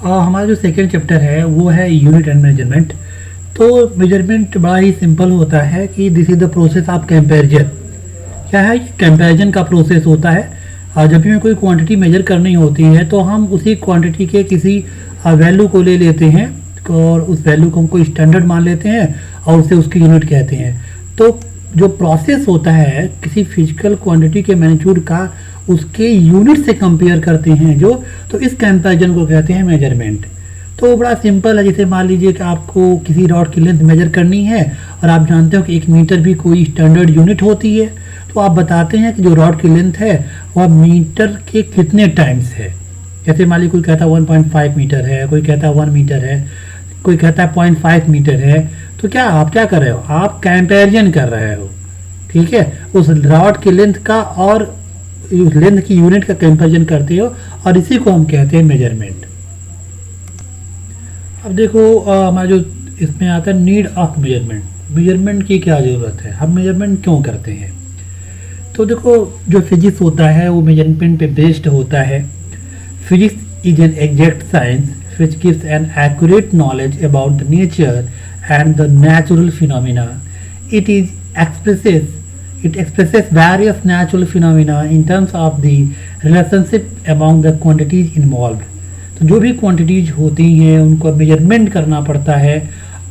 हमारा जो second chapter है वो है यूनिट एंड मेजरमेंट। तो मेजरमेंट बड़ा ही सिंपल होता है कि this is the process of comparison. क्या है, कंपैरिजन का प्रोसेस होता है। जब भी हमें कोई क्वांटिटी मेजर करनी होती है तो हम उसी क्वांटिटी के किसी वैल्यू को ले लेते हैं और उस वैल्यू को हम कोई स्टैंडर्ड मान लेते हैं और उसे उसकी यूनिट कहते हैं। तो जो प्रोसेस होता है किसी फिजिकल क्वांटिटी के मैग्नीट्यूड का उसके यूनिट से कंपेयर करते हैं जो, तो इस कंपैरिजन को कहते हैं मेजरमेंट। तो बड़ा सिंपल है। जैसे मान लीजिए कि आपको किसी रॉड की लेंथ मेजर करनी है और आप जानते हो कि 1 मीटर भी कोई स्टैंडर्ड यूनिट होती है, तो आप बताते हैं कि जो रॉड की लेंथ है वह मीटर के कितने टाइम्स है। जैसे मान लीजिए कोई कहता है 1.5 मीटर है, कोई कहता है 1 मीटर है, कोई कहता है 0.5 मीटर है। तो क्या आप क्या कर रहे हो, आप कंपैरिजन कर रहे हो, ठीक है, उस रॉड की लेंथ का और उस लेंथ की यूनिट का कंपैरिजन करते हो और इसी को हम कहते हैं मेजरमेंट। अब देखो हमारा जो इसमें आता है नीड ऑफ मेजरमेंट। मेजरमेंट की क्या ज़रूरत है, हम मेजरमेंट क्यों करते हैं। तो देखो जो फिजिक्स होता है वो मेजरमेंट पे बेस्ड होता है। Physics is an exact science which gives an accurate knowledge about the nature and the natural phenomena. It expresses various natural phenomena in terms of the relationship among the quantities involved. तो जो भी quantities होती हैं उनको measurement करना पड़ता है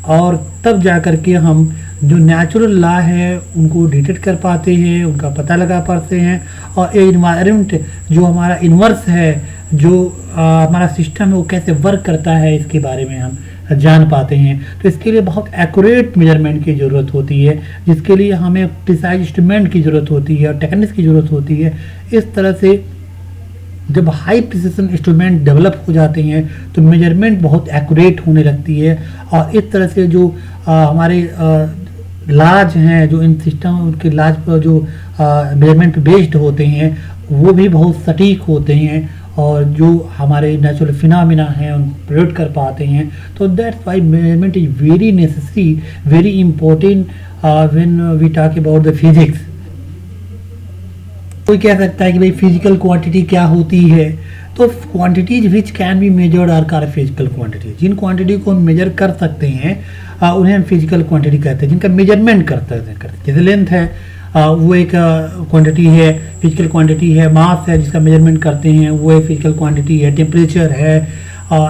और तब जा कर के हम जो नेचुरल लॉ है उनको डिटेक्ट कर पाते हैं, उनका पता लगा पाते हैं। और ये इन्वायरमेंट जो हमारा इन्वर्स है, जो हमारा सिस्टम है वो कैसे वर्क करता है, इसके बारे में हम जान पाते हैं। तो इसके लिए बहुत एक्यूरेट मेजरमेंट की ज़रूरत होती है, जिसके लिए हमें प्रिसाइज इंस्ट्रूमेंट की ज़रूरत होती है और टेक्निक्स की ज़रूरत होती है। इस तरह से जब हाई प्रिसिशन इंस्ट्रूमेंट डेवलप हो जाते हैं तो मेजरमेंट बहुत एक्यूरेट होने लगती है। और इस तरह से जो हमारे लाज हैं, जो इन सिस्टम उनके लाज पर जो मेजरमेंट पे बेस्ड होते हैं वो भी बहुत सटीक होते हैं और जो हमारे नेचुरल फिनोमेना हैं उन प्रेडिक्ट कर पाते हैं। तो that's why measurement is very necessary, very important when we talk about the physics. कोई कह सकता है कि भाई फिजिकल क्वांटिटी क्या होती है। तो quantities which can be measured are called physical quantity. जिन क्वांटिटी को हम मेजर कर सकते हैं उन्हें हम फिजिकल क्वांटिटी कहते हैं, जिनका मेजरमेंट करते हैं। जैसे लेंथ है वो एक क्वांटिटी है, फिजिकल क्वांटिटी है। मास है जिसका मेजरमेंट करते हैं वो एक फिजिकल क्वांटिटी है। टेम्परेचर है,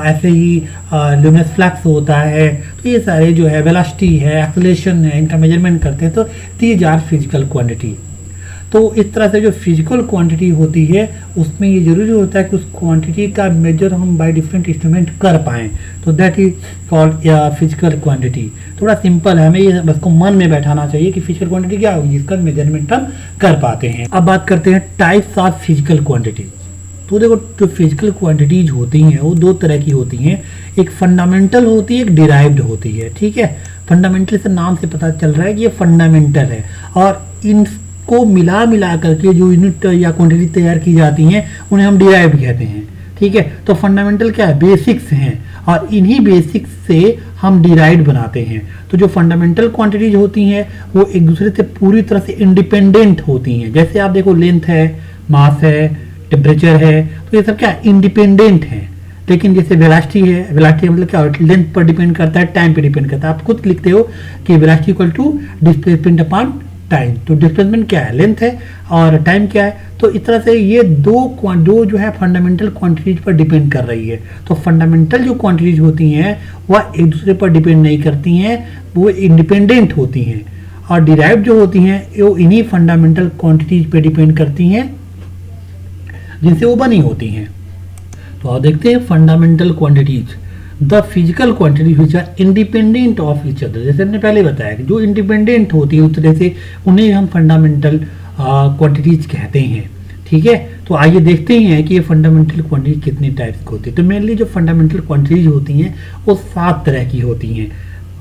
ऐसे ही ल्यूमिनस फ्लक्स होता है। तो ये सारे जो है वेलोसिटी है, एक्सेलरेशन है, इनका मेजरमेंट करते हैं। तो दीज आर फिजिकल क्वांटिटी। तो इस तरह से जो फिजिकल क्वांटिटी होती है उसमें ये जरूरी होता है कि उस क्वांटिटी का मेजर हम बाय डिफरेंट इंस्ट्रूमेंट कर पाएँ। तो that is called physical quantity. थोड़ा सिंपल है, हमें ये बस को मन में बैठाना चाहिए कि फिजिकल क्वांटिटी क्या होगी, जिसका मेजरमेंट हम कर पाते हैं। अब बात करते हैं टाइप्स ऑफ फिजिकल क्वांटिटी। तो देखो जो फिजिकल क्वांटिटीज होती हैं वो दो तरह की होती हैं, एक फंडामेंटल होती है, एक डिराइव्ड होती है। ठीक है, फंडामेंटल से नाम से पता चल रहा है कि ये फंडामेंटल है और इनको मिला करके जो यूनिट या क्वांटिटी तैयार की जाती हैं उन्हें हम डिराइव्ड कहते हैं। ठीक है, तो फंडामेंटल क्या है, बेसिक्स हैं और इन्हीं बेसिक्स से हम डिराइव्ड बनाते हैं। तो जो फंडामेंटल क्वांटिटीज होती हैं वो एक दूसरे से पूरी तरह से इंडिपेंडेंट होती हैं। जैसे आप देखो लेंथ है, मास है, टेम्परेचर है, तो ये सब क्या इंडिपेंडेंट है। लेकिन जैसे वेलोसिटी है, वेलोसिटी मतलब क्या लेंथ पर डिपेंड करता है, टाइम पे डिपेंड करता है। आप खुद लिखते हो कि velocity equal to displacement upon time. तो डिस्प्लेसमेंट क्या है, लेंथ है, और टाइम क्या है। तो इस तरह से ये दो जो है फंडामेंटल क्वांटिटीज पर डिपेंड कर रही है। तो फंडामेंटल जो क्वांटिटीज होती हैं वह एक दूसरे पर डिपेंड नहीं करती हैं, वो इंडिपेंडेंट होती हैं। और डिराइव्ड जो होती हैं वो इन्हीं फंडामेंटल क्वांटिटीज पर डिपेंड करती हैं जिनसे वो बनी होती हैं। तो आप देखते हैं fundamental quantities, the physical quantities which are independent of each other. जैसे हमने पहले बताया कि जो इंडिपेंडेंट होती है उस तरह से उन्हें हम फंडामेंटल क्वांटिटीज कहते हैं। ठीक है, तो आइए देखते हैं कि ये फंडामेंटल क्वांटिटीज कितने टाइप्स की होती है। तो मेनली जो फंडामेंटल क्वांटिटीज होती हैं वो 7 तरह की होती हैं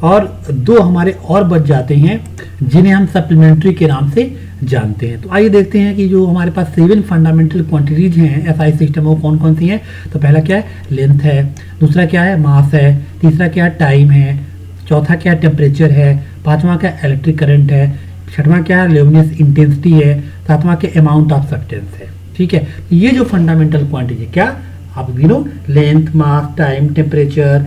और 2 हमारे और बच जाते हैं जिन्हें हम सप्लीमेंट्री के नाम से जानते हैं। तो आइए देखते हैं कि जो हमारे पास 7 फंडामेंटल क्वांटिटीज हैं एसआई सिस्टम वो कौन कौन सी हैं। तो पहला क्या है, लेंथ है। दूसरा क्या है, मास है। तीसरा क्या है, टाइम है। चौथा क्या है, टेम्परेचर है। पांचवा क्या है, इलेक्ट्रिक करंट है। छठवां क्या है, ल्यूमिनस इंटेंसिटी है। सातवां क्या, अमाउंट ऑफ सब्सटेंस है। ठीक है, ये जो फंडामेंटल क्वांटिटी क्या आप length, mass, time, temperature,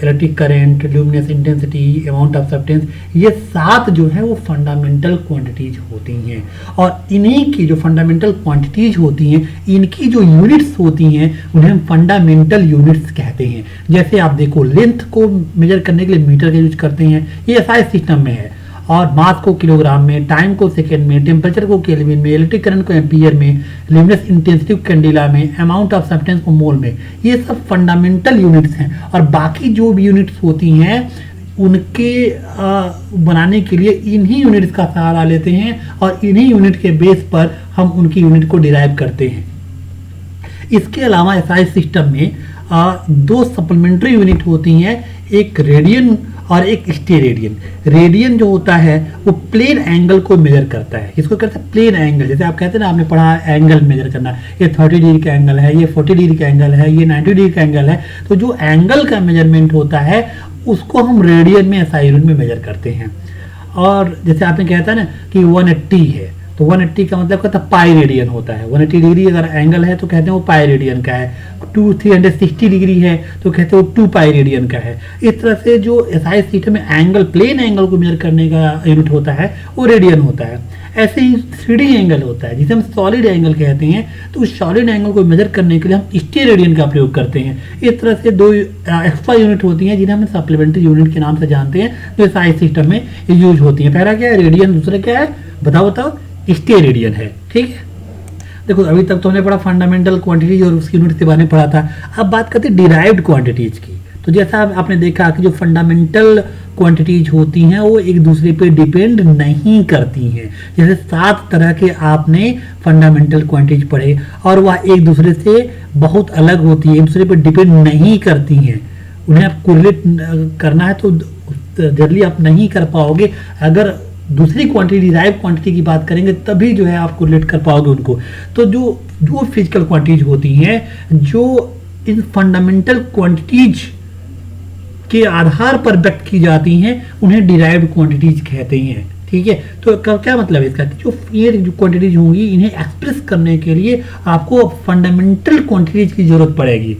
electric current, luminous intensity, amount of substance, ये 7 जो है वो फंडामेंटल क्वांटिटीज होती हैं। और इन्हीं की जो फंडामेंटल क्वांटिटीज होती हैं, इनकी जो यूनिट्स होती हैं उन्हें हम फंडामेंटल यूनिट्स कहते हैं। जैसे आप देखो, लेंथ को मेजर करने के लिए मीटर का यूज करते हैं, ये एसआई सिस्टम में है, और मास को किलोग्राम में, टाइम को सेकेंड में, टेम्परेचर को केल्विन में, इलेक्ट्रिक करंट को एम्पियर में, ल्यूमिनस इंटेंसिटी को कैंडेला में, अमाउंट ऑफ सब्सटेंस को मोल में। ये सब फंडामेंटल यूनिट्स हैं। और बाकी जो भी यूनिट्स होती हैं उनके बनाने के लिए इन्हीं यूनिट्स का सहारा लेते हैं, और इन्हीं यूनिट के बेस पर हम उनकी यूनिट को डिराइव करते हैं। इसके अलावा एसआई सिस्टम में 2 सप्लीमेंट्री यूनिट होती हैं, एक रेडियन और एक स्टेरेडियन। रेडियन जो होता है वो प्लेन एंगल को मेजर करता है। इसको कहते हैं प्लेन एंगल। जैसे आप कहते हैं ना, आपने पढ़ा एंगल मेजर करना, ये 30 डिग्री का एंगल है, ये 40 डिग्री का एंगल है, ये 90 डिग्री का एंगल है। तो जो एंगल का मेजरमेंट होता है उसको हम रेडियन में, एसआई यूनिट में मेजर करते हैं। और जैसे आपने कहता है ना कि 180 है, तो 180 का मतलब कहता है पाई रेडियन होता है। 180 डिग्री अगर एंगल है तो कहते हैं वो पाई रेडियन का है। 360 डिग्री है तो कहते हैं वो 2 पाई रेडियन का है। इस तरह से जो एसआई सिस्टम में एंगल, प्लेन एंगल को मेजर करने का यूनिट होता है वो रेडियन होता है। ऐसे ही 3D एंगल होता है जिसे हम सॉलिड एंगल कहते हैं। तो उस सॉलिड एंगल को मेजर करने के लिए हम स्टेरेडियन का प्रयोग करते हैं। इस तरह से 2 एक्स्ट्रा यूनिट होती हैं जिन्हें हम सप्लीमेंट्री यूनिट के नाम से जानते हैं, जो एसआई सिस्टम में यूज होती है। पहला क्या है? रेडियन। दूसरा क्या है? बताओ। स्टेरेडियन है। ठीक है, देखो अभी तक तो हमने पढ़ा फंडामेंटल क्वांटिटीज और उसकी यूनिट के बारे में पढ़ा था। अब बात करते हैं डिराइव्ड क्वांटिटीज की। तो जैसा आपने देखा कि जो फंडामेंटल क्वांटिटीज होती हैं वो एक दूसरे पे डिपेंड नहीं करती हैं। जैसे 7 तरह के आपने फंडामेंटल क्वांटिटीज पढ़े और वह एक दूसरे से बहुत अलग होती है, एक दूसरे पे डिपेंड नहीं करती हैं। उन्हें आप कोरिलेट करना है तो जल्दी आप नहीं कर पाओगे। अगर दूसरी क्वांटिटी, डिराइव क्वांटिटी की बात करेंगे तभी जो है आप कोरिलेट कर पाओगे उनको। तो जो फिजिकल क्वांटिटीज होती हैं, जो इन फंडामेंटल क्वांटिटीज के आधार पर व्यक्त की जाती हैं, उन्हें डिराइव्ड क्वांटिटीज कहते हैं। ठीक है, तो क्या मतलब है इसका? जो ये जो क्वांटिटीज होंगी इन्हें एक्सप्रेस करने के लिए आपको फंडामेंटल क्वांटिटीज की जरूरत पड़ेगी।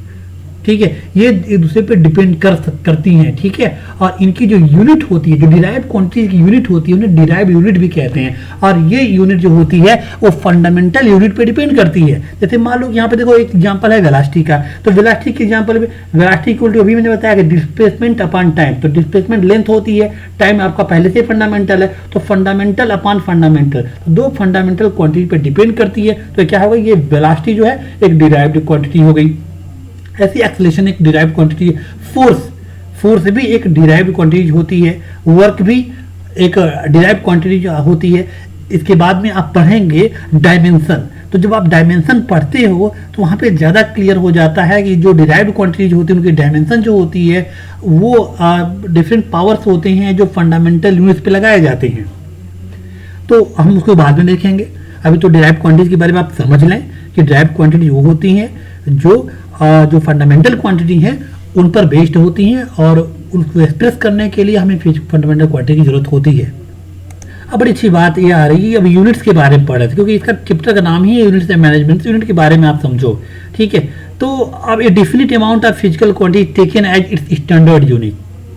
ठीक है, ये एक दूसरे पे डिपेंड करती हैं। ठीक है, और इनकी जो यूनिट होती है, जो डिराइव्ड क्वांटिटी की यूनिट होती है, उन्हें डिराइव्ड यूनिट भी कहते हैं। और ये यूनिट जो होती है वो फंडामेंटल यूनिट पे डिपेंड करती है। जैसे मान लो यहाँ पे देखो एक एग्जांपल है वेलोसिटी का। तो वेलोसिटी के एग्जांपल में वेलोसिटी इक्वल टू, अभी मैंने बताया कि डिस्प्लेसमेंट अपॉन टाइम। तो डिस्प्लेसमेंट लेंथ होती है, टाइम आपका पहले से फंडामेंटल है, तो फंडामेंटल अपॉन फंडामेंटल, तो 2 फंडामेंटल क्वांटिटी पे डिपेंड करती है। तो क्या होगा? ये वेलोसिटी जो है एक डिराइव्ड क्वांटिटी हो गई। ऐसी एक्सेलरेशन एक डिराइव्ड क्वांटिटी है। फोर्स भी एक डिराइव्ड क्वांटिटी होती है। वर्क भी एक डिराइव्ड क्वांटिटी होती है। इसके बाद में आप पढ़ेंगे डायमेंशन। तो जब आप डायमेंशन पढ़ते हो तो वहाँ पे ज़्यादा क्लियर हो जाता है कि जो डिराइव्ड क्वांटिटीज होती है उनकी डायमेंशन जो होती है वो डिफरेंट पावर्स होते हैं जो फंडामेंटल यूनिट्स पे लगाए जाते हैं। तो हम उसको बाद में देखेंगे। अभी तो डिराइव्ड क्वांटिटीज के बारे में आप समझ लें कि डिराइव्ड क्वांटिटी वो होती हैं जो फंडामेंटल क्वांटिटी है उन पर बेस्ड होती हैं, और उनको एक्सप्रेस करने के लिए हमें फंडामेंटल क्वांटिटी की जरूरत होती है। अब बड़ी अच्छी बात ये आ रही है, अब यूनिट्स के बारे में पढ़ रहे थे क्योंकि इसका चैप्टर का नाम ही है यूनिट्स एंड मैनेजमेंट। यूनिट के बारे में आप समझो। ठीक है, तो अब a definite amount of physical quantity taken as its standard unit.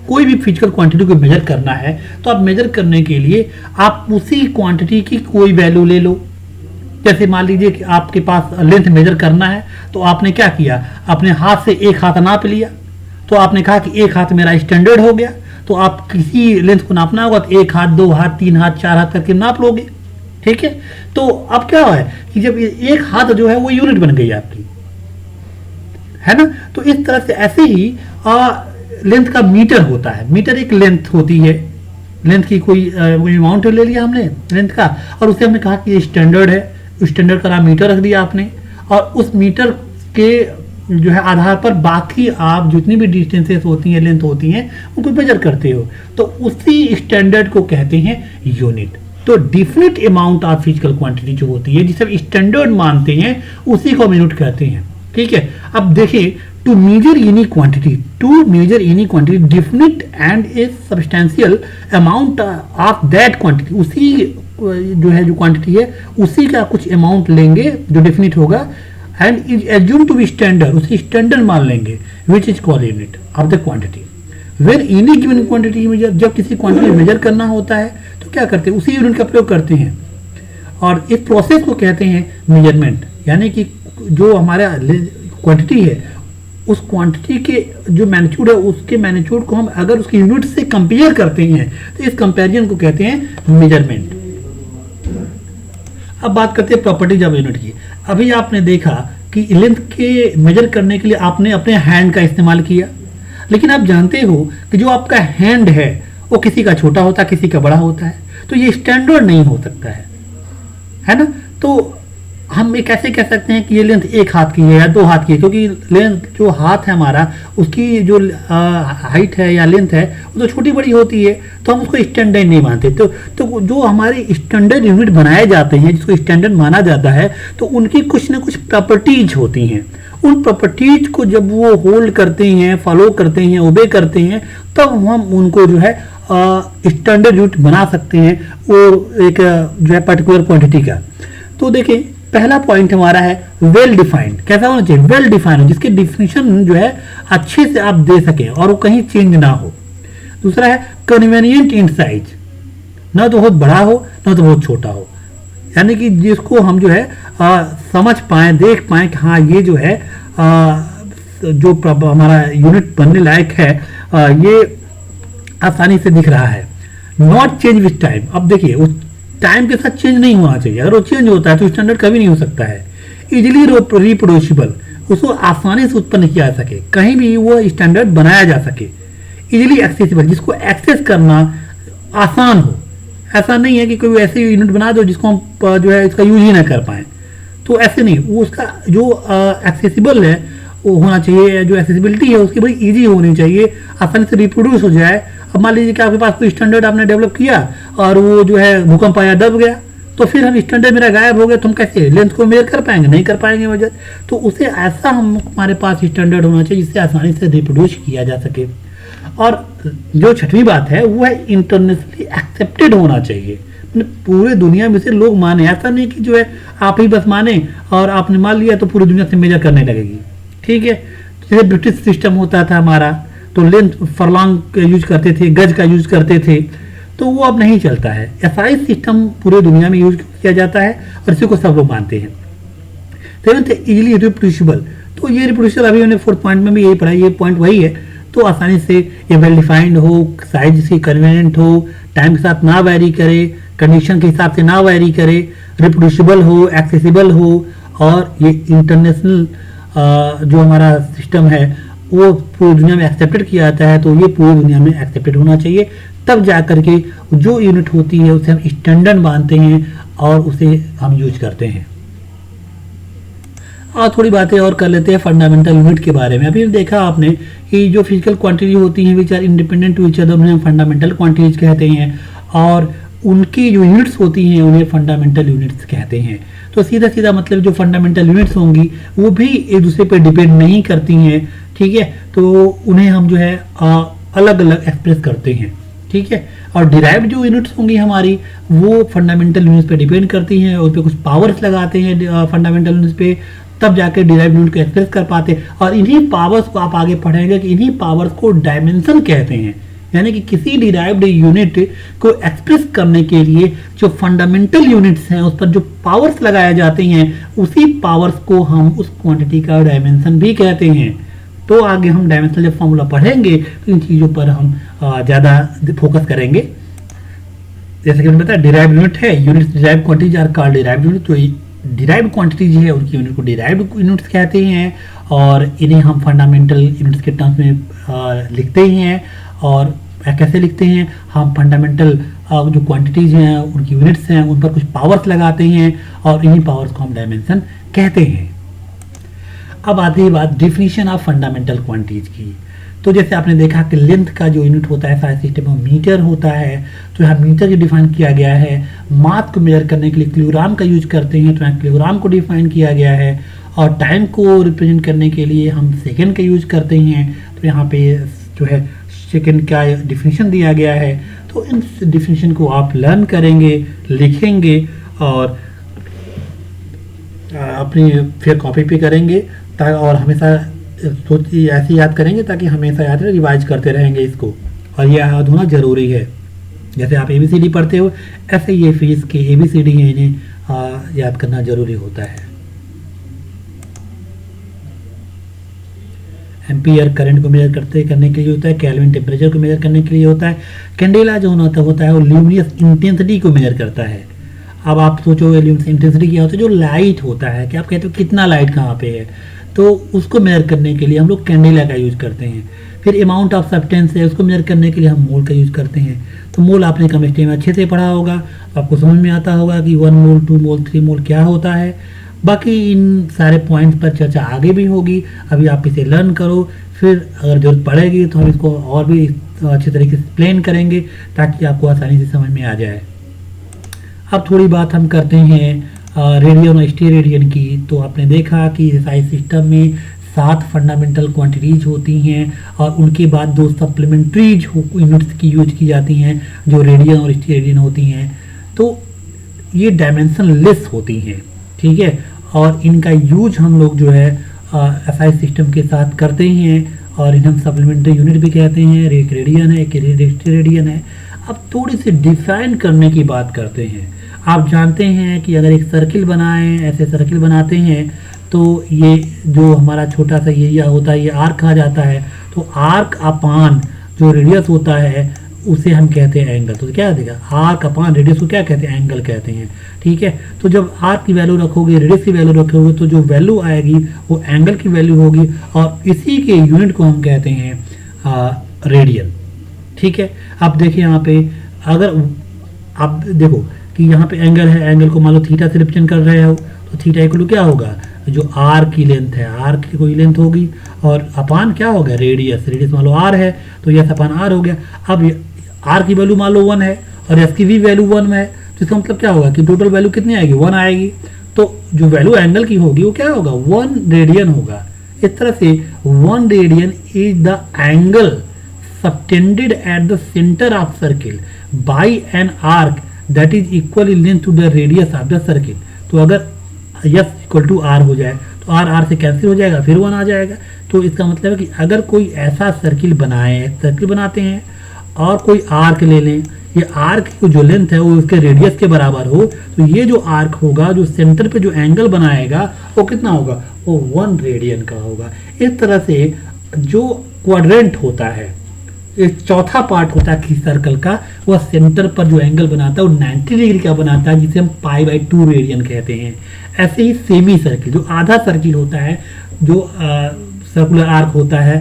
कोई भी फिजिकल क्वांटिटी को मेजर करना है तो आप मेजर करने के लिए आप उसी क्वांटिटी की कोई वैल्यू ले लो। जैसे मान लीजिए कि आपके पास लेंथ मेजर करना है, तो आपने क्या किया? अपने हाथ से एक हाथ नाप लिया, तो आपने कहा कि एक हाथ मेरा स्टैंडर्ड हो गया। तो आप किसी लेंथ को नापना होगा तो 1 हाथ, 2 हाथ, 3 हाथ, 4 हाथ करके नाप लोगे। ठीक है, तो अब क्या है कि जब एक हाथ जो है वो यूनिट बन गई आपकी, है ना। तो इस तरह से ऐसे ही लेंथ का मीटर होता है। मीटर एक लेंथ होती है, लेंथ की कोई अमाउंट ले लिया हमने लेंथ का, और उसे हमने कहा कि ये स्टैंडर्ड है। स्टैंडर्ड का नाम मीटर रख दिया आपने, और उस मीटर के जो है आधार पर बाकी आप जितनी भी डिस्टेंसेस होती हैं, लेंथ होती हैं, उनको मेजर करते हो। तो उसी स्टैंडर्ड को कहते हैं यूनिट। तो definite amount of physical quantity जो होती है, जिसे स्टैंडर्ड मानते हैं, उसी को हम यूनिट कहते हैं। ठीक है, अब देखिए, to measure any quantity definite and a substantial amount of that quantity, उसी जो है जो क्वांटिटी है उसी का कुछ अमाउंट लेंगे जो डेफिनिट होगा, and is assume to be standard, उसे स्टैंडर्ड मान लेंगे, which is called unit of the quantity. When any given quantity measure, जब किसी क्वांटिटी मेजर करना होता है तो क्या करते हैं, उसी यूनिट का प्रयोग करते हैं। और इस प्रोसेस को कहते हैं मेजरमेंट, यानी कि जो हमारा क्वांटिटी है उस क्वांटिटी के जो मैग्नीट्यूड है उसके मैग्नीट्यूड को हम अगर उसके यूनिट से कंपेयर करते हैं तो इस कंपैरिजन को कहते हैं मेजरमेंट। अब बात करते हैं प्रॉपर्टीज ऑफ यूनिट की। अभी आपने देखा कि लेंथ के मेजर करने के लिए आपने अपने हैंड का इस्तेमाल किया, लेकिन आप जानते हो कि जो आपका हैंड है वो किसी का छोटा होता है, किसी का बड़ा होता है, तो ये स्टैंडर्ड नहीं हो सकता है ना। तो हम ये कैसे कह सकते हैं कि ये लेंथ एक हाथ की है या दो हाथ की है, क्योंकि लेंथ जो हाथ है हमारा उसकी जो हाइट है या लेंथ है वो तो छोटी बड़ी होती है, तो हम उसको स्टैंडर्ड नहीं मानते। तो जो हमारे स्टैंडर्ड यूनिट बनाए जाते हैं जिसको स्टैंडर्ड माना जाता है, तो उनकी कुछ ना कुछ प्रॉपर्टीज होती हैं। उन प्रॉपर्टीज को जब वो होल्ड करते हैं, फॉलो करते हैं, ओबे करते हैं, तब हम उनको जो है स्टैंडर्ड यूनिट बना सकते हैं वो एक जो है पर्टिकुलर क्वांटिटी का। तो देखिए पहला पॉइंट हमारा है वेल डिफाइंड। कैसा होना चाहिए, वेल डिफाइंड, जिसकी डिफिनेशन जो है अच्छे से आप दे सकें और वो कहीं चेंज ना हो। दूसरा है कन्वीनियंट इन साइज, ना तो बहुत बड़ा हो ना तो बहुत छोटा हो, यानी कि जिसको हम जो है समझ पाए, देख पाए कि हाँ ये जो है जो हमारा यूनिट बनने लायक है ये आसानी से दिख रहा है। नॉट चेंज विथ टाइम, अब देखिए उस टाइम के साथ चेंज नहीं होना चाहिए, अगर वो चेंज होता है तो स्टैंडर्ड कभी नहीं हो सकता है। इजिली रिप्रोड्यूसिबल, उसको आसानी से उत्पन्न किया जा सके, कहीं भी वो स्टैंडर्ड बनाया जा सके। इजिली एक्सेसिबल, जिसको एक्सेस करना आसान हो, ऐसा नहीं है कि कोई ऐसे यूनिट बना दो जिसको हम जो है इसका यूज ही ना कर पाए, तो ऐसे नहीं, वो उसका जो एक्सेसिबल है वो होना चाहिए, जो एक्सेसिबिलिटी है उसकी बड़ी इजी होनी चाहिए, आसानी से रिप्रोड्यूस हो जाए। अब मान लीजिए कि आपके पास कोई स्टैंडर्ड आपने डेवलप किया और वो जो है भूकंप आया, दब गया, तो फिर हम स्टैंडर्ड मेरा गायब हो गया, तो हम कैसे लेंथ को मेजर कर पाएंगे, नहीं कर पाएंगे वजह। तो उसे ऐसा हमारे पास स्टैंडर्ड होना चाहिए जिससे आसानी से रिप्रोड्यूस किया जा सके। और जो छठवीं बात है वो है इंटरनेशनली एक्सेप्टेड होना चाहिए, पूरे दुनिया में से लोग माने, ऐसा नहीं कि जो है आप ही बस माने और आपने मान लिया तो पूरी दुनिया से मेजर करने लगेगी। ठीक है, जैसे ब्रिटिश सिस्टम होता था हमारा, तो लेंथ फरलॉन्ग यूज करते थे, गज का यूज करते थे, तो वो अब नहीं चलता है। एसआई सिस्टम पूरे दुनिया में यूज किया जाता है और इसी को सब लोग मानते हैं। सेवंथ है इजिली रिप्रोड्यूसिबल, तो ये रिप्रोड्यूसिबल अभी हमने 4th पॉइंट में भी यही पढ़ा, ये पॉइंट वही है। तो आसानी से ये वेल डिफाइंड हो, साइज से कन्वीनियंट हो, टाइम के साथ ना वैरी करे, कंडीशन के हिसाब से ना वैरी करे, रिप्रोड्यूसिबल हो, एक्सेसिबल हो, और ये इंटरनेशनल जो हमारा सिस्टम है वो पूरी दुनिया में एक्सेप्टेड किया जाता है, तो ये पूरी दुनिया में एक्सेप्टेड होना चाहिए। तब जा करके जो यूनिट होती है उसे हम स्टैंडर्ड मानते हैं और उसे हम यूज करते हैं। और थोड़ी बातें और कर लेते हैं फंडामेंटल यूनिट के बारे में। अभी देखा आपने कि जो फिजिकल क्वांटिटी होती हैं which are independent to each other उन्हें हम फंडामेंटल क्वांटिटीज कहते हैं, और उनकी जो यूनिट्स होती हैं उन्हें फंडामेंटल यूनिट्स कहते हैं। तो सीधा सीधा मतलब जो फंडामेंटल यूनिट्स होंगी वो भी एक दूसरे पर डिपेंड नहीं करती हैं। ठीक है, तो उन्हें हम जो है अलग अलग एक्सप्रेस करते हैं। ठीक है, और डिराइव्ड जो यूनिट्स होंगी हमारी वो फंडामेंटल यूनिट्स पे डिपेंड करती हैं, उस पर कुछ पावर्स लगाते हैं फंडामेंटल यूनिट्स पे, तब जाके डिराइव्ड यूनिट को एक्सप्रेस कर पाते हैं। और इन्हीं पावर्स को आप आगे पढ़ेंगे कि इन्हीं पावर्स को डायमेंशन कहते हैं, यानी कि किसी डिराइव्ड यूनिट को एक्सप्रेस करने के लिए जो फंडामेंटल यूनिट्स हैं उस पर जो पावर्स लगाए जाते हैं उसी पावर्स को हम उस क्वांटिटी का डायमेंशन भी कहते हैं। तो आगे हम डायमेंशनल जब फॉर्मूला पढ़ेंगे तो इन चीज़ों पर हम ज़्यादा फोकस करेंगे। जैसे कि मैंने बताया डिराइव्ड यूनिट है, units derived quantities are called derived unit, तो डिराइव्ड क्वांटिटीज है उनकी यूनिट को डिराइव्ड यूनिट्स कहते हैं, और इन्हें हम फंडामेंटल यूनिट्स के टर्म्स में लिखते हैं। और कैसे लिखते हैं, हम फंडामेंटल जो क्वांटिटीज हैं उनकी यूनिट्स हैं उन पर कुछ पावर्स लगाते हैं और इन्हीं पावर्स को हम डायमेंशन कहते हैं। अब आती है बात डिफिनीशन ऑफ फंडामेंटल क्वांटिटीज की। तो जैसे आपने देखा कि लेंथ का जो यूनिट होता है सारे सिस्टम में मीटर होता है, तो यहाँ मीटर की डिफाइन किया गया है। मास को मेजर करने के लिए किलोग्राम का यूज करते हैं, तो यहाँ किलोग्राम को डिफाइन किया गया है। और टाइम को रिप्रेजेंट करने के लिए हम सेकेंड का यूज करते हैं, तो यहाँ पे जो है सेकेंड का डिफिनीशन दिया गया है। तो इन डिफिनीशन को आप लर्न करेंगे, लिखेंगे और अपनी फिर कॉपी पे करेंगे और हमेशा ऐसे याद करेंगे ताकि हमेशा याद रहे, रिवाइज करते रहेंगे इसको, और ये याद होना ज़रूरी है। जैसे आप ABCD पढ़ते हो ऐसे ये फिजिक्स के ABCD हैं, इन्हें याद करना ज़रूरी होता है। एम्पियर करंट को मेजर करने के लिए होता है, केल्विन टेम्परेचर को मेजर करने के लिए होता है, कैंडेला जो होता है वो ल्यूमिनस इंटेंसिटी को मेजर करता है। अब आप सोचोगे ल्यूमिनस इंटेंसिटी क्या होता है, जो लाइट होता है, कि आप कहते हो कितना लाइट कहाँ पे है, तो उसको मेजर करने के लिए हम लोग कैंडेला का यूज करते हैं। फिर अमाउंट ऑफ सब्सटेंस है, उसको मेजर करने के लिए हम मोल का यूज करते हैं। तो मोल आपने केमिस्ट्री में अच्छे से पढ़ा होगा, आपको समझ में आता होगा कि 1 मोल 2 मोल 3 मोल क्या होता है। बाकी इन सारे पॉइंट्स पर चर्चा आगे भी होगी, अभी आप इसे लर्न करो, फिर अगर जरूरत पड़ेगी तो हम इसको और भी अच्छे तरीके से एक्सप्लेन करेंगे ताकि आपको आसानी से समझ में आ जाए। अब थोड़ी बात हम करते हैं रेडियन और स्टेरेडियन की। तो आपने देखा कि SI सिस्टम में 7 फंडामेंटल क्वांटिटीज होती हैं और उनके बाद 2 सप्लीमेंट्रीज यूनिट्स की यूज की जाती हैं जो रेडियन और स्टेरेडियन होती हैं। तो ये डायमेंशन लेस होती हैं, ठीक है, और इनका यूज हम लोग जो है SI सिस्टम के साथ करते हैं और इन्हें हम सप्लीमेंट्री यूनिट भी कहते हैं। एक रेडियन है, एक स्टेरेडियन है। अब थोड़ी सी डिफाइन करने की बात करते हैं। आप जानते हैं कि अगर एक सर्किल बनाएं, ऐसे सर्किल बनाते हैं तो ये जो हमारा छोटा सा एरिया होता है ये आर्क कहा जाता है। तो आर्क अपान जो रेडियस होता है उसे हम कहते हैं एंगल। तो क्या देगा, आर्क अपान रेडियस को क्या कहते हैं, एंगल कहते हैं, ठीक है। तो जब आर्क की वैल्यू रखोगे, रेडियस की वैल्यू रखोगे, तो जो वैल्यू आएगी वो एंगल की वैल्यू होगी और इसी के यूनिट को हम कहते हैं रेडियन, ठीक है। अब देखिए यहाँ पे अगर आप देखो कि यहाँ पे एंगल है, एंगल को मान लो थीटा से रिप्रेजेंट कर रहे हो, तो थीटा इक्वल क्या होगा, जो आर्क की लेंथ है, आर्क की कोई लेंथ होगी और अपान क्या होगा, रेडियस, रेडियस मान लो आर है तो यस अपान आर हो गया। अब आर की वैल्यू मान लो 1 है और एस की भी वैल्यू 1 है, तो इसका मतलब क्या होगा कि टोटल वैल्यू कितनी आएगी, 1 आएगी। तो जो वैल्यू एंगल की होगी वो क्या होगा, 1 रेडियन होगा। इस तरह से 1 radian is the angle subtended at the centre of circle by an arc that is equal in length to the radius of the circle. तो अगर यस इक्वल टू आर हो जाए तो आर आर से कैंसिल हो जाएगा, फिर 1 आ जाएगा। तो इसका मतलब है कि अगर कोई ऐसा सर्किल बनाए, सर्किल बनाते हैं और कोई आर्क ले लें, ये आर्क की जो लेंथ है वो उसके रेडियस के बराबर हो, तो ये जो आर्क होगा, जो सेंटर पे जो एंगल बनाएगा वो कितना होगा, वो 1 रेडियन का होगा। इस तरह से जो क्वाड्रेंट होता है, एक चौथा पार्ट होता है किसी सर्कल का, वह सेंटर पर जो एंगल बनाता है वो 90 डिग्री का बनाता है, जिसे हम π/2 रेडियन कहते हैं। ऐसे ही सेमी सर्किल, जो आधा सर्किल होता है, जो सर्कुलर आर्क होता है,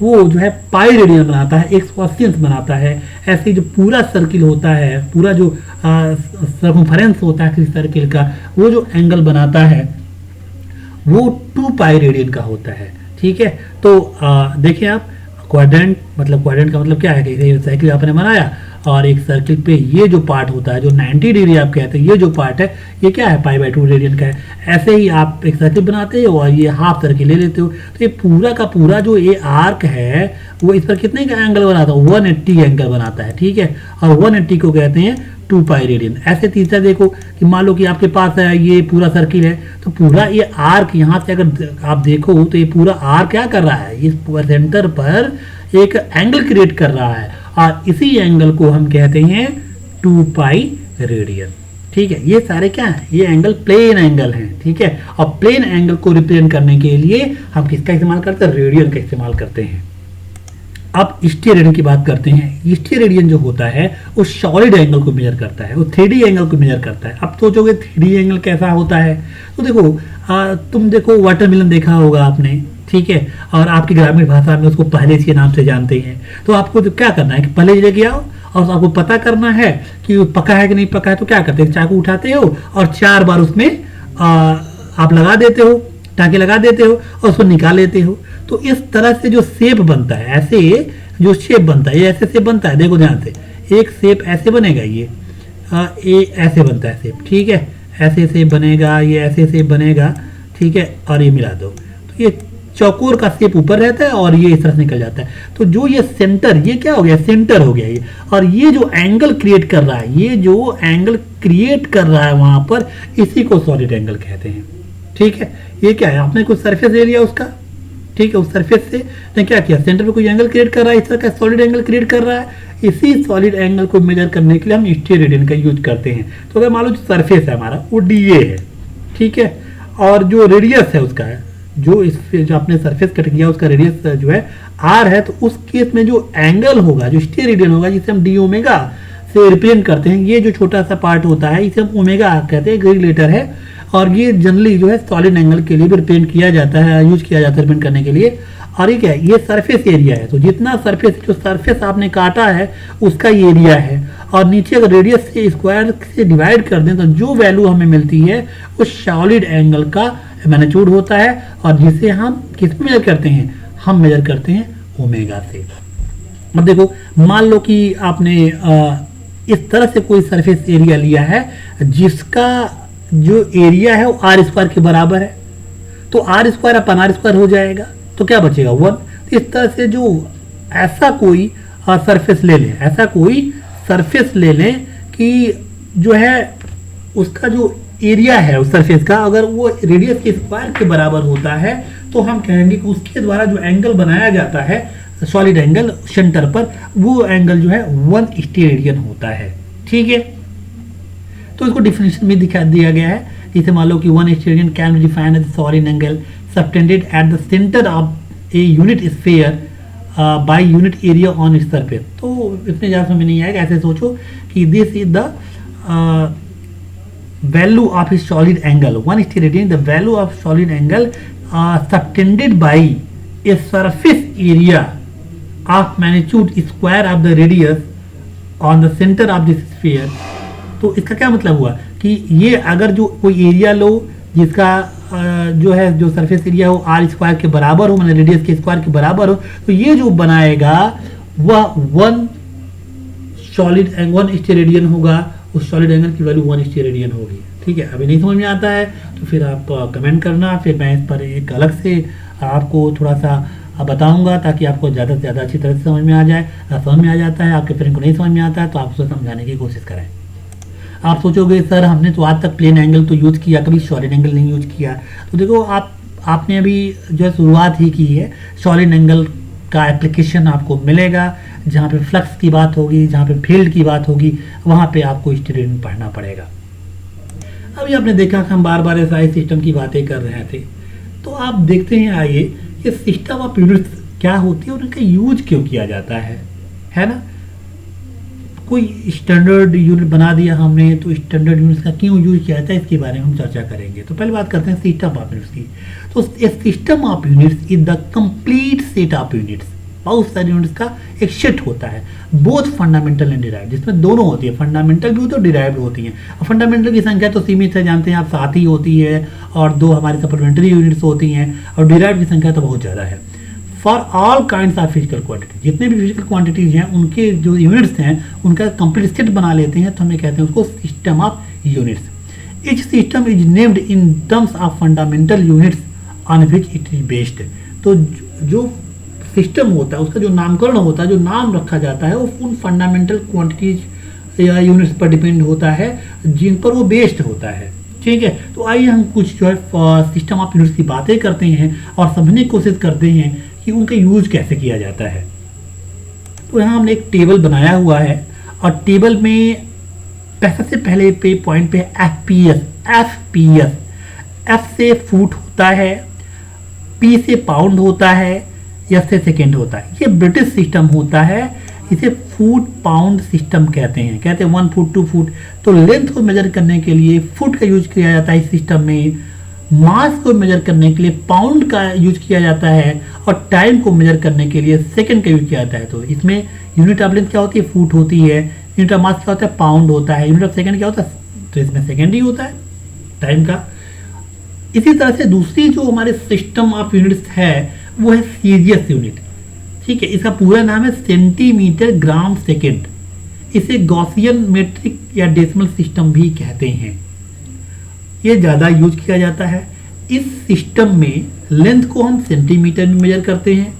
वो जो है पाई रेडियन बनाता है, 180 बनाता है। ऐसे जो पूरा सर्किल होता है, पूरा जो सर्कमफरेंस होता है किसी सर्किल का, वो जो एंगल बनाता है वो 2 पाई रेडियन का होता है, ठीक है। तो देखिए आप, क्वाड्रेंट का मतलब क्या है कि साइकिल आपने बनाया और एक सर्किल पे ये जो पार्ट होता है, जो 90 डिग्री आप कहते हैं, ये जो पार्ट है ये क्या है, π/2 रेडियन का है। ऐसे ही आप एक सर्किल बनाते हो और ये हाफ सर्किल ले लेते हो, तो ये पूरा का पूरा जो ये आर्क है वो इस पर कितने का एंगल बनाता है, 180 एंगल बनाता है, ठीक है। और 180 को कहते हैं 2 पाई रेडियन। ऐसे तीसरा देखो कि मान लो कि आपके पास है ये पूरा सर्किल है, तो पूरा ये आर्क यहाँ से अगर आप देखो तो ये पूरा आर्क क्या कर रहा है, इस सेंटर पर एक एंगल क्रिएट कर रहा है और इसी एंगल को हम कहते हैं 2 पाई रेडियन, ठीक है। ये सारे क्या है, ये एंगल प्लेन एंगल हैं, ठीक है। और प्लेन एंगल को रिप्रेजेंट करने के लिए हम किसका इस्तेमाल करते हैं, रेडियन का इस्तेमाल करते हैं। अब स्टेरेडियन की बात करते हैं। स्टेरेडियन जो होता है वो सॉलिड एंगल को मेजर करता है, वो 3D एंगल को मेजर करता है। अब सोचोगे 3D एंगल कैसा होता है, तो देखो तुम देखो वाटरमेलन देखा होगा आपने, ठीक है, और आपकी ग्रामीण भाषा में उसको पहले के नाम से जानते हैं। तो आपको तो क्या करना है कि पहले लेके आओ और आपको पता करना है कि पका है कि नहीं पका है, तो क्या करते हैं, चाकू उठाते हो और 4 बार उसमें आप लगा देते हो, टाँके लगा देते हो और उसको निकाल लेते हो। तो इस तरह से जो शेप बनता है, ऐसे जो शेप बनता है, ये ऐसे शेप बनता है, देखो ध्यान से, एक शेप ऐसे बनेगा, ये ऐसे बनता है शेप, ठीक है, ऐसे शेप बनेगा, ये ऐसे शेप बनेगा, ठीक है, और ये मिला दो तो ये चौकोर का शेप ऊपर रहता है और ये इस तरह से निकल जाता है। तो जो ये सेंटर, ये क्या हो गया, सेंटर हो गया ये, और ये जो एंगल क्रिएट कर रहा है, ये जो एंगल क्रिएट कर रहा है वहां पर, इसी को सॉलिड एंगल कहते हैं, ठीक है, ये क्या है, आपने कुछ सरफेस ले लिया उसका, ठीक है, उस सरफेस से ने क्या किया, सेंटर पे कोई एंगल क्रिएट कर रहा है, इस तरह का सॉलिड एंगल क्रिएट कर रहा है। इसी सॉलिड एंगल को मेजर करने के लिए हम स्टीरेडियन का यूज करते हैं। तो अगर मान लो जो सरफेस है हमारा वो डीए है, ठीक है, और जो रेडियस है उसका है, जो आपने सरफेस कट किया उसका रेडियस जो है आर है, तो उस केस में जो एंगल होगा, जो स्टीरेडियन होगा, जिसे हम डी ओमेगा से रिप्रेजेंट करते हैं, ये जो छोटा सा पार्ट होता है इसे हम ओमेगा कहते हैं, ग्रीक लेटर है, और ये जनरली जो है सॉलिड एंगल के लिए भी रिप्रेजेंट किया जाता है, यूज किया जाता है रिप्रेजेंट करने के लिए। और ये क्या है, ये सरफेस एरिया है, तो जितना सरफेस, जो सरफेस आपने काटा है उसका ये एरिया है, और नीचे अगर रेडियस से स्क्वायर से डिवाइड कर दें तो जो वैल्यू हमें मिलती है उस सॉलिड एंगल का मैग्नीट्यूड होता है, और जिसे हम किस में मेजर करते हैं, हम मेजर करते हैं ओमेगा से। अब देखो, मान लो कि आपने इस तरह से कोई सरफेस एरिया लिया है जिसका जो एरिया है वो आर स्क्वायर के बराबर है, तो R square upon R square हो जाएगा, तो क्या बचेगा 1। इस तरह से जो ऐसा कोई सरफेस ले लें, ऐसा कोई सरफेस ले लें कि जो है उसका जो एरिया है उस सरफेस का अगर वो रेडियस के स्क्वायर के बराबर होता है, तो हम कहेंगे कि उसके द्वारा जो एंगल बनाया जाता है सॉलिड एंगल सेंटर पर, वो एंगल जो है 1 स्टीरेडियन होता है, ठीक है। तो इसको डिफिनेशन में दिखा दिया गया है, जैसे मान लो कि 1 steradian can be defined as solid angle subtended at the centre of a unit sphere by unit area on its surface. तो इतने ज़्यादा समझ नहीं आएगा, ऐसे सोचो कि this is the value of a solid angle 1 steradian, the value of solid angle subtended by a surface area of magnitude square of the radius on the centre of this sphere. तो इसका क्या मतलब हुआ कि ये अगर जो कोई एरिया लो जिसका जो है जो सरफेस एरिया हो आर स्क्वायर के बराबर हो, मतलब रेडियस के स्क्वायर के बराबर हो, तो ये जो बनाएगा वह 1 स्टीरेडियन होगा, उस सॉलिड एंगल की वैल्यू 1 स्टीरेडियन होगी, ठीक है। अभी नहीं समझ में आता है तो फिर आप कमेंट करना, फिर मैं इस पर एक अलग से आपको थोड़ा सा बताऊंगा ताकि आपको ज़्यादा से ज़्यादा अच्छी तरह से समझ में आ जाए। समझ में आ जाता है, आपके फ्रेंड को नहीं समझ में आता है तो आप उसको समझाने की कोशिश करें। आप सोचोगे सर हमने तो आज तक प्लेन एंगल तो यूज किया, कभी सॉलिड एंगल नहीं यूज किया। तो देखो आपने अभी जो है शुरुआत ही की है, सॉलिड एंगल का एप्लीकेशन आपको मिलेगा, जहाँ पे फ्लक्स की बात होगी, जहाँ पे फील्ड की बात होगी, वहाँ पे आपको स्टीरेडियन पढ़ना पड़ेगा। अभी आपने देखा कि हम बार बार एसआई सिस्टम की बातें कर रहे थे, तो आप देखते हैं आइए कि सिस्टम ऑफ यूनिट्स क्या होती है और उनका यूज क्यों किया जाता है ना। कोई स्टैंडर्ड यूनिट बना दिया हमने, तो स्टैंडर्ड यूनिट्स का क्यों यूज किया जाता है इसके बारे में हम चर्चा करेंगे। तो पहले बात करते हैं सिस्टम ऑफ यूनिट्स की। तो a system of units is the complete set of units, बहुत सारे यूनिट्स का एक सेट होता है, बोथ फंडामेंटल एंड डिराइव्ड, जिसमें दोनों होती है, फंडामेंटल भी होती है और डिराइव्ड होती हैं। फंडामेंटल की संख्या तो सीमित है, जानते हैं आप, 7 ही होती है, और 2 हमारी सप्लीमेंट्री यूनिट्स होती हैं, और डिराइव्ड की संख्या तो बहुत ज़्यादा है। For all kinds of physical quantity, जितने भी फिजिकल क्वांटिटीज हैं उनके जो यूनिट्स हैं उनका कंप्लीट सेट बना लेते हैं, तो हमें कहते हैं उसको system of units. Etch system is named in terms of fundamental units on which it is based. तो जो सिस्टम होता है उसका जो नामकरण होता है, जो नाम रखा जाता है, वो उन फंडामेंटल क्वांटिटीज या यूनिट्स पर डिपेंड होता है जिन पर वो बेस्ड होता है, ठीक है। तो आइए हम कुछ जो है सिस्टम ऑफ यूनिट्स की बातें करते हैं और समझने की कोशिश करते हैं कि उनका यूज कैसे किया जाता है। तो यहाँ हमने एक टेबल बनाया हुआ है, और टेबल में सबसे पहले पे पॉइंट पे एफपीएस, एफ से फुट होता है, पी से पाउंड होता है, एस से सेकेंड होता है। ये ब्रिटिश सिस्टम होता है, इसे फुट पाउंड सिस्टम कहते हैं 1 फुट 2 फुट। तो लेंथ को मेजर करने के लिए फुट का यूज किया जाता है इस सिस्टम में, मास को मेजर करने के लिए पाउंड का यूज किया जाता है, और टाइम को मेजर करने के लिए सेकंड का यूज किया जाता है। तो इसमें यूनिट ऑफ लेंथ क्या होती है, फुट होती है, यूनिट ऑफ मास क्या होता है, पाउंड होता है, यूनिट ऑफ सेकंड क्या होता है, तो इसमें सेकंड ही होता है टाइम का। इसी तरह से दूसरी जो हमारे सिस्टम ऑफ यूनिट्स है वो है सीजीएस यूनिट, ठीक है। इसका पूरा नाम है सेंटीमीटर ग्राम सेकेंड। इसे गॉसियन मेट्रिक या डेसिमल सिस्टम भी कहते हैं। ये ज़्यादा यूज किया जाता है। इस सिस्टम में लेंथ को हम सेंटीमीटर में मेजर करते हैं,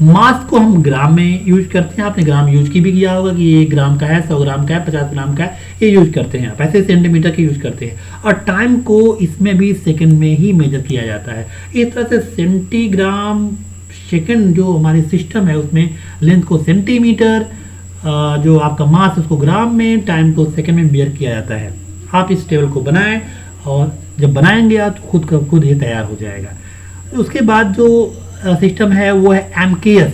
मास को हम ग्राम में यूज करते हैं। आपने ग्राम यूज की भी किया होगा कि ये ग्राम का है, 100 ग्राम का है, 50 ग्राम का है, ये यूज करते हैं, आप ऐसे सेंटीमीटर के यूज करते हैं। और टाइम को इसमें भी सेकंड में ही मेजर किया जाता है। इस तरह से सेंटीग्राम सेकंड जो हमारी सिस्टम है उसमें लेंथ को सेंटीमीटर, जो आपका मास उसको ग्राम में, टाइम को सेकंड में मेजर किया जाता है। आप इस टेबल को बनाएं और जब बनाएंगे आप तो खुद का खुद ये तैयार हो जाएगा। उसके बाद जो सिस्टम है वो है एमकेएस।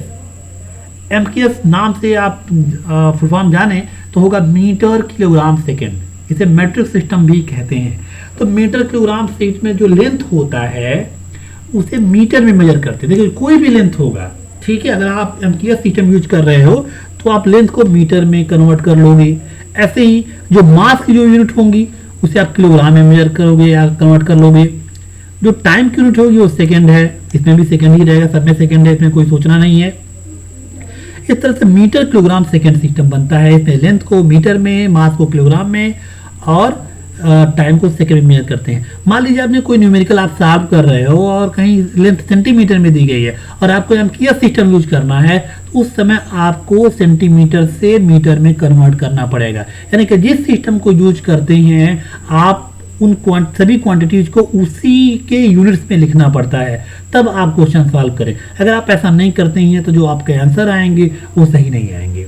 एमकेएस नाम से आप फुल फॉर्म जाने तो होगा मीटर किलोग्राम सेकंड। इसे मेट्रिक सिस्टम भी कहते हैं। तो मीटर किलोग्राम सेकंड में जो लेंथ होता है उसे मीटर में मेजर करते हैं। देखिए कोई भी लेंथ होगा, ठीक है, अगर आप एमकेएस सिस्टम यूज कर रहे हो तो आप लेंथ को मीटर में कन्वर्ट कर लोगे। ऐसे ही जो मास की जो यूनिट होंगी उसे आप किलोग्राम में मेजर करोगे या कन्वर्ट कर लोगे। जो टाइम की यूनिट होगी वो सेकंड है, इसमें भी सेकंड ही रहेगा, सब में सेकंड है, इसमें कोई सोचना नहीं है। इस तरह से मीटर किलोग्राम सेकंड सिस्टम बनता है। इसमें लेंथ को मीटर में, मास को किलोग्राम में और टाइम को सेकंड में मेजर करते हैं। मान लीजिए आपने कोई न्यूमेरिकल आप सॉल्व कर रहे हो और कहीं लेंथ सेंटीमीटर में दी गई है और आपको एमकेएस सिस्टम यूज करना है, तो उस समय आपको सेंटीमीटर से मीटर में कन्वर्ट करना पड़ेगा। यानी कि जिस सिस्टम को यूज करते हैं आप उन सभी क्वांटिटीज को उसी के यूनिट्स में लिखना पड़ता है, तब आप क्वेश्चन सॉल्व करें। अगर आप ऐसा नहीं करते हैं तो जो आपके आंसर आएंगे वो सही नहीं आएंगे।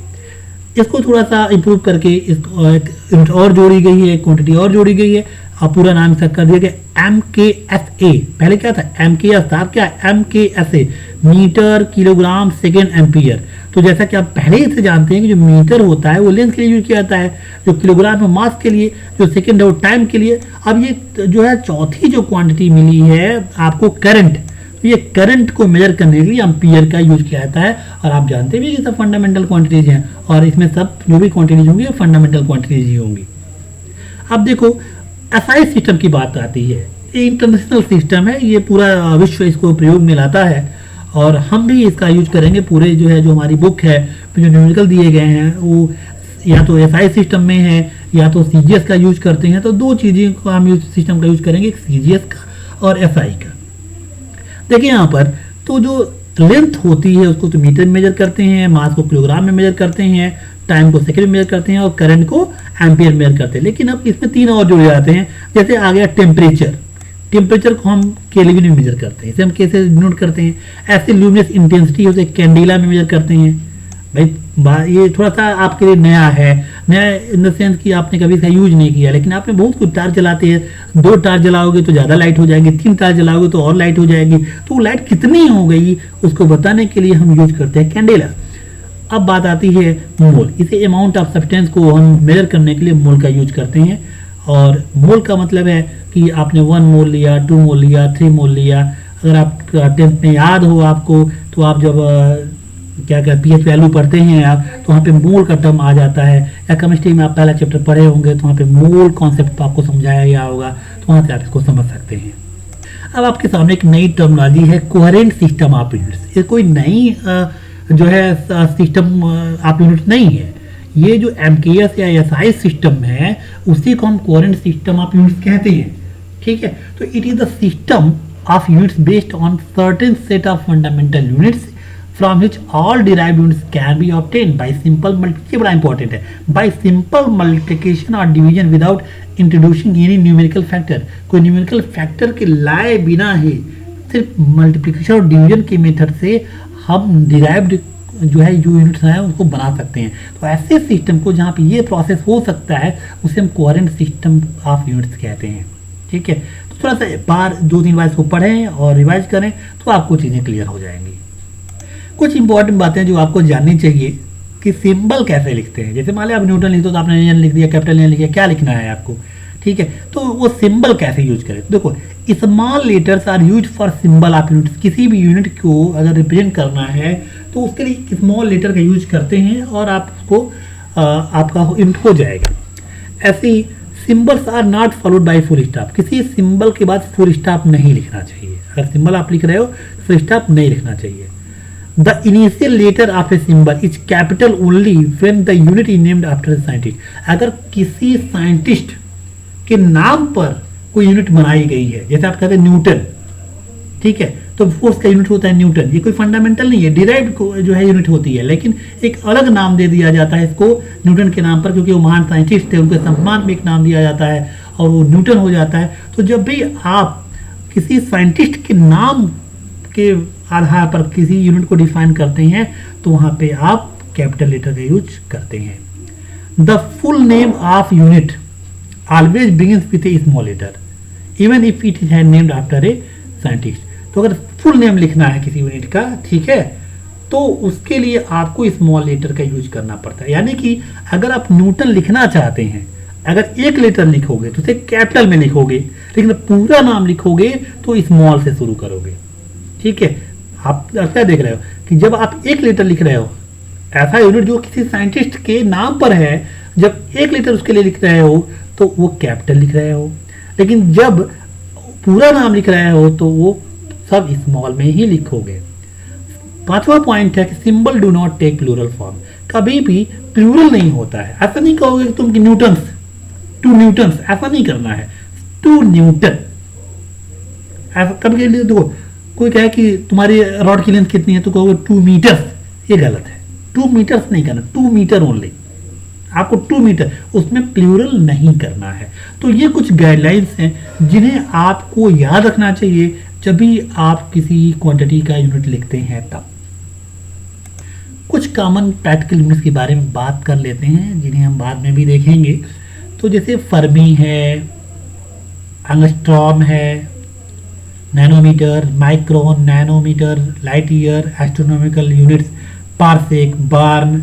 इसको थोड़ा सा इम्प्रूव करके इसको एक यूनिट और जोड़ी गई है, एक क्वांटिटी और जोड़ी गई है। आप पूरा नाम इसका कर दिया गया एमकेएसए। पहले क्या था, एमकेएस था, अब क्या एमकेएसए, मीटर किलोग्राम सेकेंड एम्पियर। तो जैसा कि आप पहले ही से जानते हैं कि जो मीटर होता है वो लेंथ के लिए यूज किया जाता है, जो किलोग्राम है मास के लिए, जो सेकेंड है वो टाइम के लिए। अब ये जो है चौथी जो क्वांटिटी मिली है आपको करंट, तो ये करंट को मेजर करने के लिए एम्पियर का यूज किया जाता है। और आप जानते भी कि सब फंडामेंटल क्वांटिटीज हैं और इसमें सब जो भी क्वांटिटीज होंगी वो फंडामेंटल क्वांटिटीज ही होंगी। अब देखो एसआई सिस्टम की बात आती है, ये इंटरनेशनल सिस्टम है, ये पूरा विश्व इसको प्रयोग में लाता है और हम भी इसका यूज करेंगे। पूरे जो है जो हमारी बुक है जो न्यूमेरिकल दिए गए हैं वो या तो एसआई सिस्टम में है या तो सीजीएस का यूज करते हैं। तो दो चीजें को हम सिस्टम का यूज करेंगे, सीजीएस का और एसआई का। देखिए यहाँ पर तो जो लेंथ होती है उसको तो मीटर में मेजर करते हैं, मास को किलोग्राम में मेजर करते हैं, टाइम को सेकंड में मेजर करते हैं और करंट को एम्पियर मेजर करते हैं। लेकिन अब इसमें तीन और जुड़े जाते हैं। जैसे आ गया टेम्परेचर, टेम्परेचर को हम केल्विन में मेजर करते हैं। इसे हम कैसे नोट करते हैं, ऐसे ल्यूमिनस इंटेंसिटी उसे कैंडेला में मेजर करते हैं। भाई ये थोड़ा सा आपके लिए नया है, नया इन द सेंस कि आपने कभी इसका यूज नहीं किया, लेकिन आपने बहुत कुछ टार्च जलाते हैं, 2 टार्च जलाओगे तो ज़्यादा लाइट हो जाएगी, 3 टार्च जलाओगे तो और लाइट हो जाएगी। तो लाइट कितनी हो गई उसको बताने के लिए हम यूज करते हैं कैंडेला। अब बात आती है मोल, इसे अमाउंट ऑफ सब्सटेंस को हम मेजर करने के लिए मोल का यूज करते हैं। और मोल का मतलब है कि आपने 1 मोल लिया, 2 मोल लिया, 3 मोल लिया। अगर आप 10th में याद हो आपको तो आप जब क्या पीएच वैल्यू पढ़ते हैं आप तो वहाँ पे मोल का टर्म आ जाता है, या केमिस्ट्री में आप पहला चैप्टर पढ़े होंगे तो वहाँ पे मोल कॉन्सेप्ट आपको समझाया गया होगा, तो वहाँ से आप इसको समझ सकते हैं। अब आपके सामने एक नई टर्मिनोलॉजी है कोहेरेंट सिस्टम ऑफ यूनिट्स। ये कोई नई जो है सिस्टम ऑफ यूनिट्स नहीं है, ये जो एमकेएस या एसआई सिस्टम है उसी को हम कोहेरेंट सिस्टम ऑफ यूनिट्स कहते हैं। ठीक है, तो it is the system of units based on certain set of fundamental units from which all derived units can be obtained by simple multiplication। बड़ा इंपॉर्टेंट है, by simple multiplication or division without introducing any numerical factor। कोई numerical factor के लाए बिना ही सिर्फ multiplication और division के method से हम डिराइव्ड जो है जो यूनिट्स हैं उसको बना सकते हैं। तो ऐसे सिस्टम को जहाँ पे ये प्रोसेस हो सकता है उसे हम कोहेरेंट सिस्टम ऑफ यूनिट्स कहते हैं। ठीक है, तो थोड़ा सा बार 2-3 बार इसको पढ़ें और रिवाइज करें तो आपको चीज़ें क्लियर हो जाएंगी। कुछ इंपॉर्टेंट बातें जो आपको जाननी चाहिए कि सिंबल कैसे लिखते हैं। जैसे मान लिया आप न्यूटन लिखते हो तो आपने एन लिख दिया, कैपिटल एन लिख दिया, क्या लिखना है आपको। ठीक है, तो वो सिंबल कैसे यूज करें। देखो small letters are use for symbol of unit. किसी भी यूनिट को अगर रिप्रेजेंट करना है तो उसके लिए स्मॉल लेटर का यूज करते हैं और आपको आपका यूनिट हो जाएगा। ऐसे ही symbols are not followed by full stop. किसी सिंबल के बाद फुल स्टॉप नहीं लिखना चाहिए। अगर सिंबल आप लिख रहे हो फुल स्टॉप नहीं लिखना चाहिए। The initial letter of a symbol is capital only when the unit is named after a scientist। अगर किसी साइंटिस्ट के नाम पर कोई यूनिट बनाई गई है, जैसे आप कहते हैं न्यूटन, ठीक है, तो फोर्स का यूनिट होता है न्यूटन। ये कोई फंडामेंटल नहीं है, डिराइव्ड जो है यूनिट होती है, लेकिन एक अलग नाम दे दिया जाता है इसको न्यूटन के नाम पर, क्योंकि वो महान साइंटिस्ट थे, उनके सम्मान में एक नाम दिया जाता है और वो न्यूटन हो जाता है। तो जब भी आप किसी साइंटिस्ट के नाम के आधार पर किसी यूनिट को डिफाइन करते हैं तो वहां पे आप कैपिटल लेटर का यूज करते हैं। The full name of unit always begins with a small letter even if it is named after a scientist. तो अगर फुल नेम लिखना है किसी यूनिट का, ठीक है, तो उसके लिए आपको स्मॉल लेटर का यूज करना पड़ता है। यानी कि अगर आप न्यूटन लिखना चाहते हैं, अगर एक लेटर लिखोगे तो उसे कैपिटल में लिखोगे, लेकिन पूरा नाम लिखोगे तो स्मॉल से शुरू करोगे। ठीक है, आप क्या देख रहे हो कि जब आप एक लेटर लिख रहे हो, ऐसा यूनिट जो किसी साइंटिस्ट के नाम पर है, जब एक लेटर उसके लिए लिख रहे हो तो वो कैपिटल लिख रहे हो, लेकिन जब पूरा नाम लिख रहे हो तो वो सब स्मॉल में ही लिखोगे। पांचवा पॉइंट है कि symbol do not take plural form. कभी भी प्लूरल नहीं होता है। ऐसा नहीं कहोगे कि तुम कि न्यूटन्स, टू न्यूटन्स, ऐसा नहीं करना है। टू न्यूटन, ऐसा कभी देखो कोई कहे कि तुम्हारी रॉड की लेंथ कितनी है तो कहोगे 2 मीटर्स, ये गलत है। 2 मीटर्स नहीं करना, 2 मीटर ओनली, आपको 2 मीटर, उसमें प्लूरल नहीं करना है। तो ये कुछ गाइडलाइंस हैं जिन्हें आपको याद रखना चाहिए जब भी आप किसी क्वांटिटी का यूनिट लिखते हैं तब। कुछ कॉमन प्रैक्टिकल यूनिट्स के बारे में बात कर लेते हैं जिन्हें हम बाद में भी देखेंगे। तो जैसे फर्मी है, एंगस्ट्रॉम है, nanometre, micron, nanometre, light year, astronomical units, parsec, barn,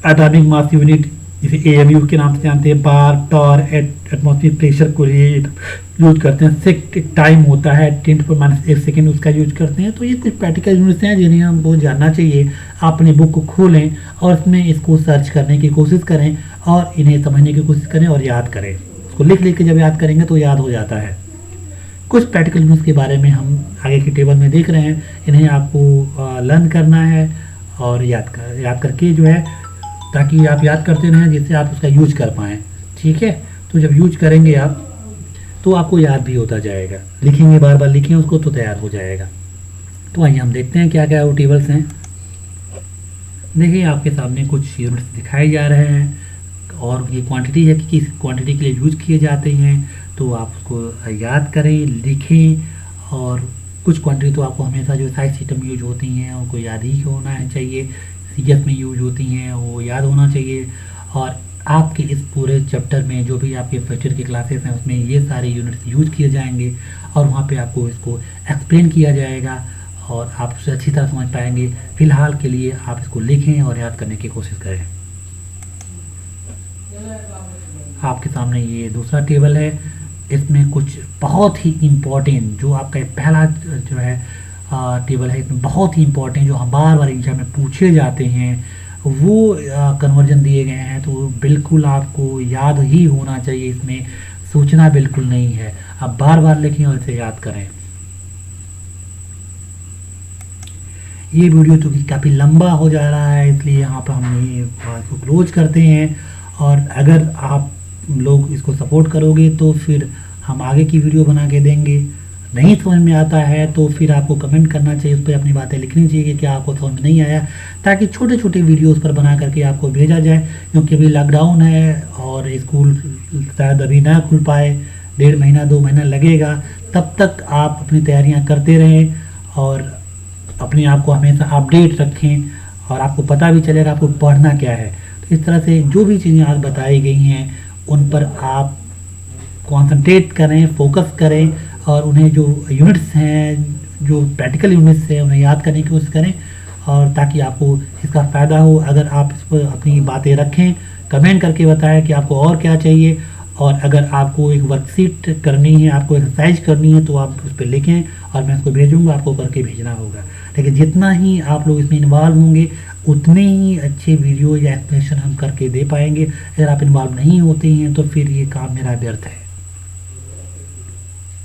atomic mass unit जिसे एएमयू के नाम से जानते हैं, बार, टॉर, एटमॉस्फेयर प्रेशर को यूज करते हैं। सेक टाइम होता है 10⁻⁻1 सेकेंड, उसका यूज करते हैं। तो ये कुछ प्रैक्टिकल यूनिट्स हैं जिन्हें हम बहुत जानना चाहिए। आप अपनी बुक को खोलें और इसमें इसको सर्च करने की कोशिश करें और इन्हें समझने की कोशिश करें और याद करें। उसको लिख लिख के जब याद करेंगे तो याद हो जाता है। कुछ प्रैक्टिकल यूनिट्स के बारे में हम आगे की टेबल में देख रहे हैं, इन्हें आपको लर्न करना है और याद करके जो है, ताकि आप याद करते रहें जिससे आप उसका यूज कर पाएँ। ठीक है, तो जब यूज करेंगे आप तो आपको याद भी होता जाएगा। लिखेंगे, बार बार लिखें उसको तो तैयार हो जाएगा। तो आइए हम देखते हैं क्या क्या वो टेबल्स हैं। देखिए आपके सामने कुछ यूनिट्स दिखाए जा रहे हैं और ये क्वांटिटी है कि किस क्वांटिटी के लिए यूज किए जाते हैं, तो आप उसको याद करें, लिखें। और कुछ क्वांटिटी तो आपको हमेशा जो साइज सिस्टम यूज होती हैं उनको याद ही होना है चाहिए, सीएस में यूज होती हैं वो याद होना चाहिए। और आपके इस पूरे चैप्टर में जो भी आपके फर्स्ट ईयर की क्लासेस हैं उसमें ये सारे यूनिट्स यूज किए जाएंगे और वहाँ पे आपको इसको एक्सप्लेन किया जाएगा और आप उसे अच्छी तरह समझ पाएंगे। फिलहाल के लिए आप इसको लिखें और याद करने की कोशिश करें। आपके सामने ये दूसरा टेबल है, इसमें कुछ बहुत ही इम्पोर्टेंट जो आपका पहला जो है टेबल है, इसमें बहुत ही इम्पोर्टेंट जो हम बार बार एग्जाम में पूछे जाते हैं वो कन्वर्जन दिए गए हैं। तो बिल्कुल आपको याद ही होना चाहिए, इसमें सोचना बिल्कुल नहीं है। आप बार बार लिखें और इसे याद करें। ये वीडियो चूँकि काफ़ी लंबा हो जा रहा है इसलिए यहाँ पर हम इसको क्लोज करते हैं। और अगर आप लोग इसको सपोर्ट करोगे तो फिर हम आगे की वीडियो बना के देंगे। नहीं समझ में आता है तो फिर आपको कमेंट करना चाहिए, उस पर अपनी बातें लिखनी चाहिए कि क्या आपको समझ में नहीं आया, ताकि छोटे छोटे वीडियोस पर बना करके आपको भेजा जाए। क्योंकि अभी लॉकडाउन है और स्कूल शायद अभी ना खुल पाए, 1.5 महीना 2 महीना लगेगा। तब तक आप अपनी तैयारियां करते रहें और अपने आप को हमेशा अपडेट रखें और आपको पता भी चलेगा आपको पढ़ना क्या है। तो इस तरह से जो भी चीज़ें आज बताई गई हैं उन पर आप कॉन्सनट्रेट करें, फोकस करें और उन्हें जो यूनिट्स हैं, जो प्रैक्टिकल यूनिट्स हैं, उन्हें याद करने की कोशिश करें और ताकि आपको इसका फ़ायदा हो। अगर आप इस पर अपनी बातें रखें, कमेंट करके बताएं कि आपको और क्या चाहिए। और अगर आपको एक वर्कशीट करनी है, आपको एक्सरसाइज करनी है तो आप उस पर लिखें और मैं उसको भेजूँगा, आपको करके भेजना होगा। लेकिन जितना ही आप लोग इसमें इन्वॉल्व होंगे उतने ही अच्छे वीडियो या एक्सप्लेनेशन हम करके दे पाएंगे। अगर आप इन्वॉल्व नहीं होते हैं तो फिर ये काम मेरा व्यर्थ है।